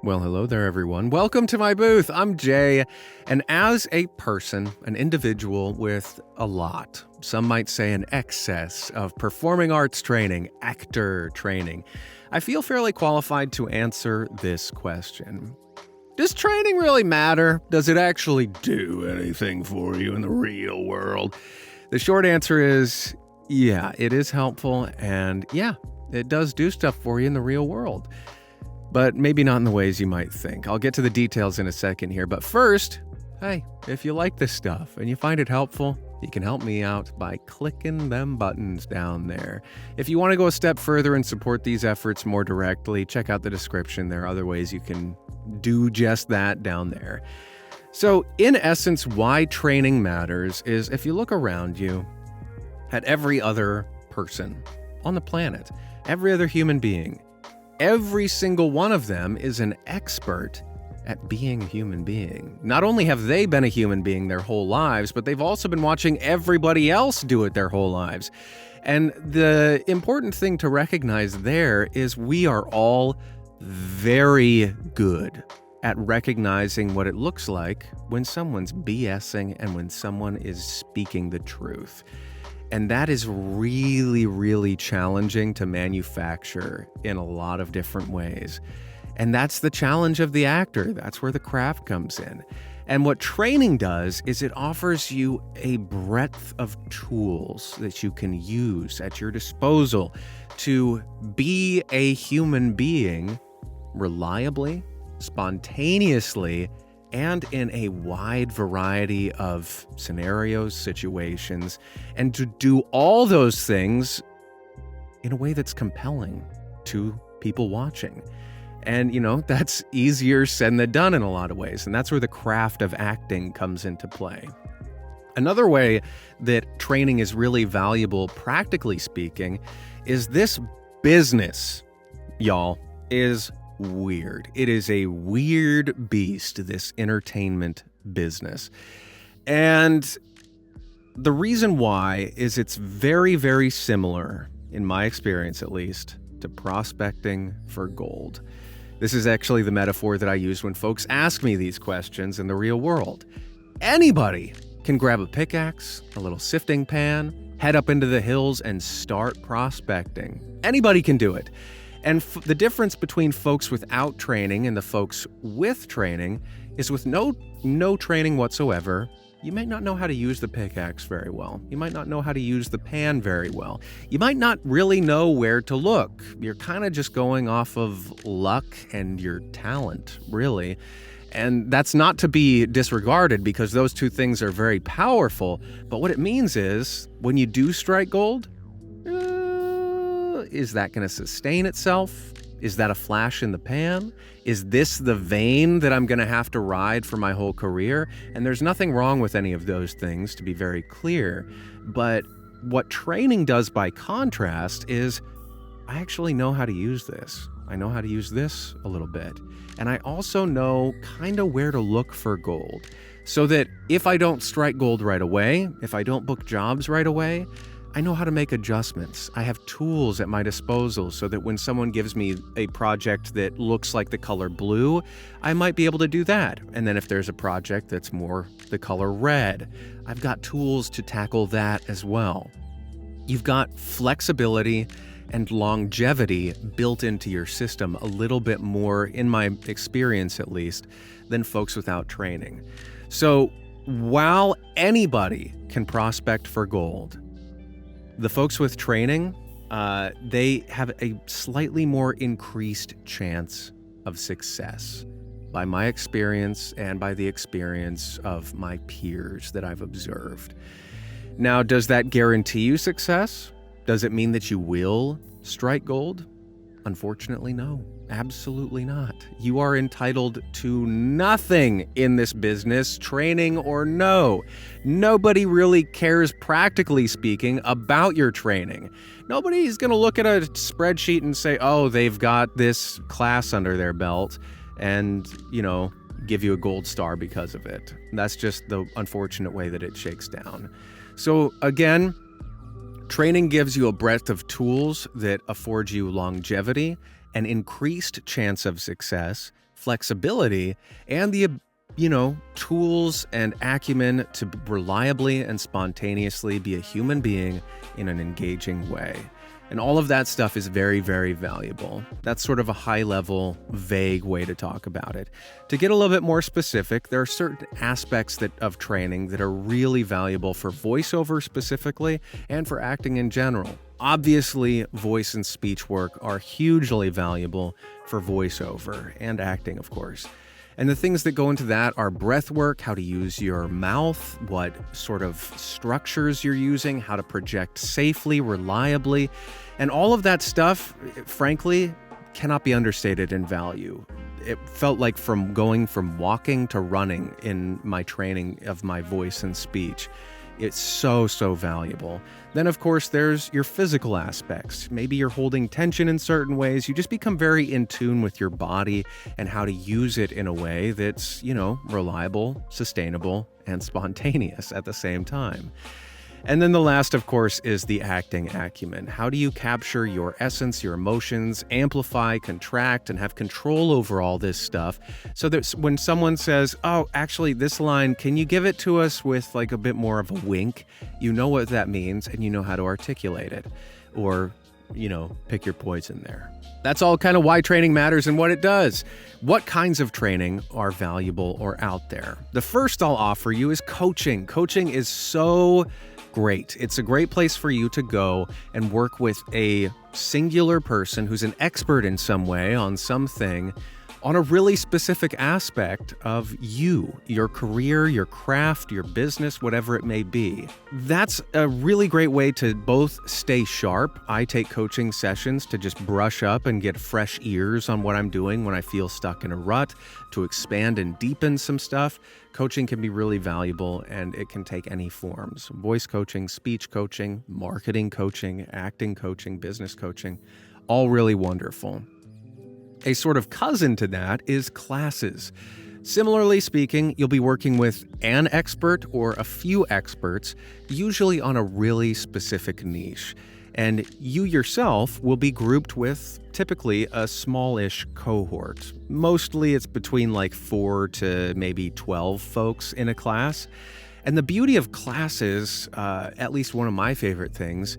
Well, hello there, everyone. Welcome to my booth. I'm Jay, and as a person, an individual with a lot, some might say an excess of performing arts training, actor training, I feel fairly qualified to answer this question. Does training really matter? Does it actually do anything for you in the real world? The short answer is, yeah, it is helpful, and yeah, it does do stuff for you in the real world. But maybe not in the ways you might think. I'll get to the details in a second here, but first, hey, if you like this stuff and you find it helpful, you can help me out by clicking them buttons down there. If you want to go a step further and support these efforts more directly, check out the description. There are other ways you can do just that down there. So, in essence, why training matters is if you look around you at every other person on the planet, every other human being, every single one of them is an expert at being a human being. Not only have they been a human being their whole lives, but they've also been watching everybody else do it their whole lives. And the important thing to recognize there is we are all very good at recognizing what it looks like when someone's BSing and when someone is speaking the truth. And that is really, really challenging to manufacture in a lot of different ways. And that's the challenge of the actor. That's where the craft comes in. And what training does is it offers you a breadth of tools that you can use at your disposal to be a human being reliably, spontaneously, and in a wide variety of scenarios, situations, and to do all those things in a way that's compelling to people watching. And, that's easier said than done in a lot of ways, and that's where the craft of acting comes into play. Another way that training is really valuable, practically speaking, is this business, y'all, is weird. It is a weird beast, this entertainment business. And the reason why is it's very, very similar, in my experience at least, to prospecting for gold. This is actually the metaphor that I use when folks ask me these questions in the real world. Anybody can grab a pickaxe, a little sifting pan, head up into the hills and start prospecting. Anybody can do it. And the difference between folks without training and the folks with training is with no training whatsoever, you might not know how to use the pickaxe very well. You might not know how to use the pan very well. You might not really know where to look. You're kind of just going off of luck and your talent, really. And that's not to be disregarded because those two things are very powerful. But what it means is when you do strike gold, is that going to sustain itself? Is that a flash in the pan? Is this the vein that I'm going to have to ride for my whole career? And there's nothing wrong with any of those things, to be very clear. But what training does by contrast is I actually know how to use this. I know how to use this a little bit. And I also know kind of where to look for gold. So that if I don't strike gold right away, if I don't book jobs right away, I know how to make adjustments. I have tools at my disposal so that when someone gives me a project that looks like the color blue, I might be able to do that. And then if there's a project that's more the color red, I've got tools to tackle that as well. You've got flexibility and longevity built into your system a little bit more, in my experience at least, than folks without training. So while anybody can prospect for gold, the folks with training, they have a slightly more increased chance of success by my experience and by the experience of my peers that I've observed. Now, does that guarantee you success? Does it mean that you will strike gold? Unfortunately, no. Absolutely not. You are entitled to nothing in this business, training or no. Nobody really cares, practically speaking, about your training. Nobody's going to look at a spreadsheet and say, oh, they've got this class under their belt and, give you a gold star because of it. That's just the unfortunate way that it shakes down. So again, training gives you a breadth of tools that afford you longevity, an increased chance of success, flexibility, and the tools and acumen to reliably and spontaneously be a human being in an engaging way. And all of that stuff is very, very valuable. That's sort of a high-level, vague way to talk about it. To get a little bit more specific, there are certain aspects of training that are really valuable for voiceover specifically and for acting in general. Obviously, voice and speech work are hugely valuable for voiceover and acting, of course. And the things that go into that are breath work, how to use your mouth, what sort of structures you're using, how to project safely, reliably, and all of that stuff, frankly, cannot be understated in value. It felt like going from walking to running in my training of my voice and speech. It's so, so valuable. Then, of course, there's your physical aspects. Maybe you're holding tension in certain ways. You just become very in tune with your body and how to use it in a way that's, reliable, sustainable, and spontaneous at the same time. And then the last, of course, is the acting acumen. How do you capture your essence, your emotions, amplify, contract, and have control over all this stuff so that when someone says, oh, actually, this line, can you give it to us with like a bit more of a wink? You know what that means and you know how to articulate it. Or, pick your poison there. That's all kind of why training matters and what it does. What kinds of training are valuable or out there? The first I'll offer you is coaching. Coaching is so great. It's a great place for you to go and work with a singular person who's an expert in some way on something on a really specific aspect of you, your career, your craft, your business, whatever it may be. That's a really great way to both stay sharp. I take coaching sessions to just brush up and get fresh ears on what I'm doing when I feel stuck in a rut, to expand and deepen some stuff. Coaching can be really valuable, and it can take any forms. Voice coaching, speech coaching, marketing coaching, acting coaching, business coaching, all really wonderful. A sort of cousin to that is classes. Similarly speaking, you'll be working with an expert or a few experts, usually on a really specific niche. And you yourself will be grouped with typically a smallish cohort. Mostly it's between like 4 to maybe 12 folks in a class. And the beauty of classes, at least one of my favorite things,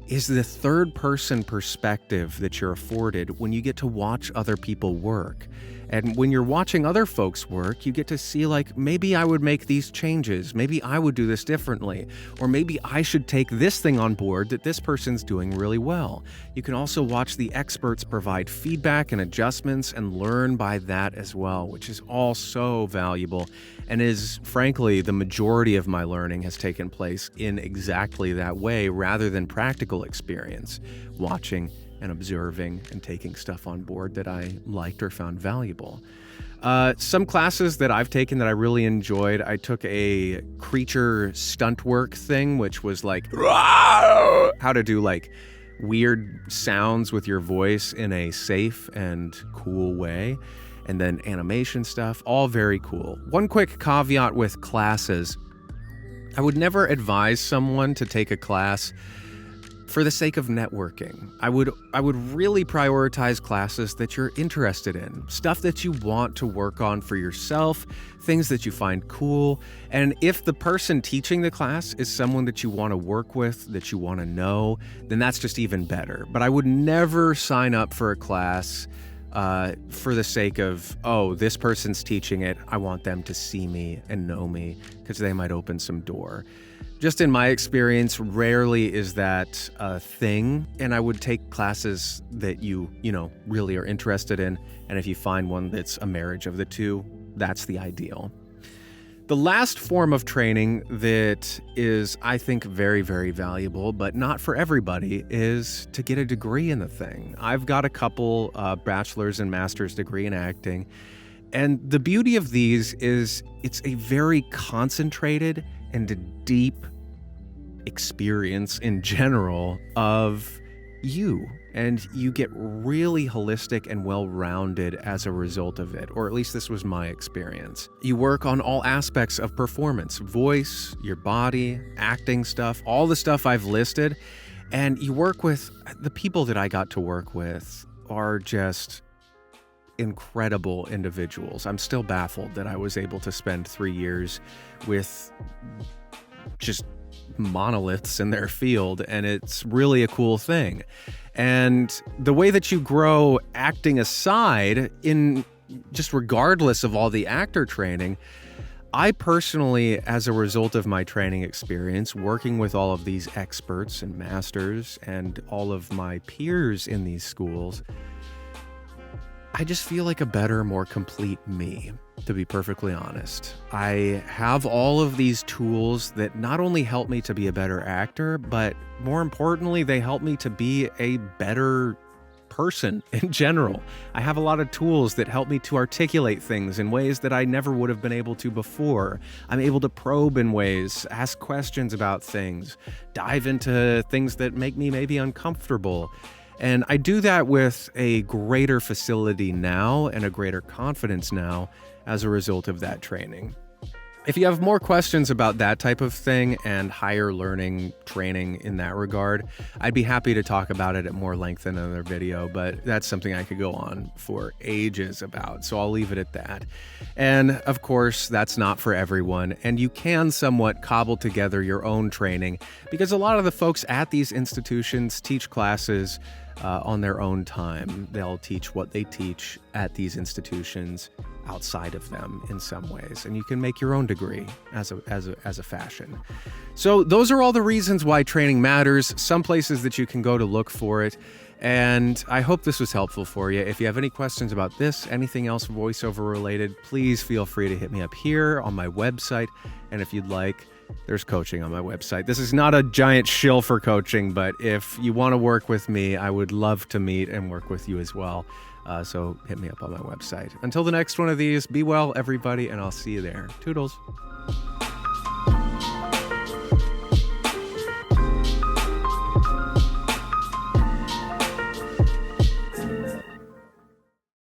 is the third-person perspective that you're afforded when you get to watch other people work. And when you're watching other folks work, you get to see, like, maybe I would make these changes, maybe I would do this differently, or maybe I should take this thing on board that this person's doing really well. You can also watch the experts provide feedback and adjustments and learn by that as well, which is all so valuable and is, frankly, the majority of my learning has taken place in exactly that way rather than practical experience, watching and observing and taking stuff on board that I liked or found valuable. Some classes that I've taken that I really enjoyed, I took a creature stunt work thing, which was like how to do like weird sounds with your voice in a safe and cool way. And then animation stuff, all very cool. One quick caveat with classes. I would never advise someone to take a class for the sake of networking. I would really prioritize classes that you're interested in, stuff that you want to work on for yourself, things that you find cool. And if the person teaching the class is someone that you want to work with, that you want to know, then that's just even better. But I would never sign up for a class for the sake of, oh, this person's teaching it, I want them to see me and know me, because they might open some door. Just in my experience, rarely is that a thing, and I would take classes that you really are interested in, and if you find one that's a marriage of the two, that's the ideal. The last form of training that is, I think, very, very valuable, but not for everybody, is to get a degree in the thing. I've got a couple bachelor's and master's degree in acting, and the beauty of these is it's a very concentrated and a deep experience in general of you. And you get really holistic and well-rounded as a result of it, or at least this was my experience. You work on all aspects of performance, voice, your body, acting stuff, all the stuff I've listed, and you work with, the people that I got to work with are just incredible individuals. I'm still baffled that I was able to spend 3 years with just monoliths in their field, and it's really a cool thing. And the way that you grow, acting aside, in just regardless of all the actor training, I personally, as a result of my training experience, working with all of these experts and masters and all of my peers in these schools, I just feel like a better, more complete me, to be perfectly honest. I have all of these tools that not only help me to be a better actor, but more importantly, they help me to be a better person in general. I have a lot of tools that help me to articulate things in ways that I never would have been able to before. I'm able to probe in ways, ask questions about things, dive into things that make me maybe uncomfortable. And I do that with a greater facility now and a greater confidence now as a result of that training. If you have more questions about that type of thing and higher learning training in that regard, I'd be happy to talk about it at more length in another video, but that's something I could go on for ages about, so I'll leave it at that. And of course, that's not for everyone, and you can somewhat cobble together your own training because a lot of the folks at these institutions teach classes on their own time. They'll teach what they teach at these institutions outside of them in some ways, and you can make your own degree as a fashion. So those are all the reasons why training matters, some places that you can go to look for it, and I hope this was helpful for you. If you have any questions about this, anything else voiceover related, please feel free to hit me up here on my website, and if you'd like, there's coaching on my website. This is not a giant shill for coaching, but if you want to work with me, I would love to meet and work with you as well. So hit me up on my website. Until the next one of these, be well, everybody, and I'll see you there. Toodles.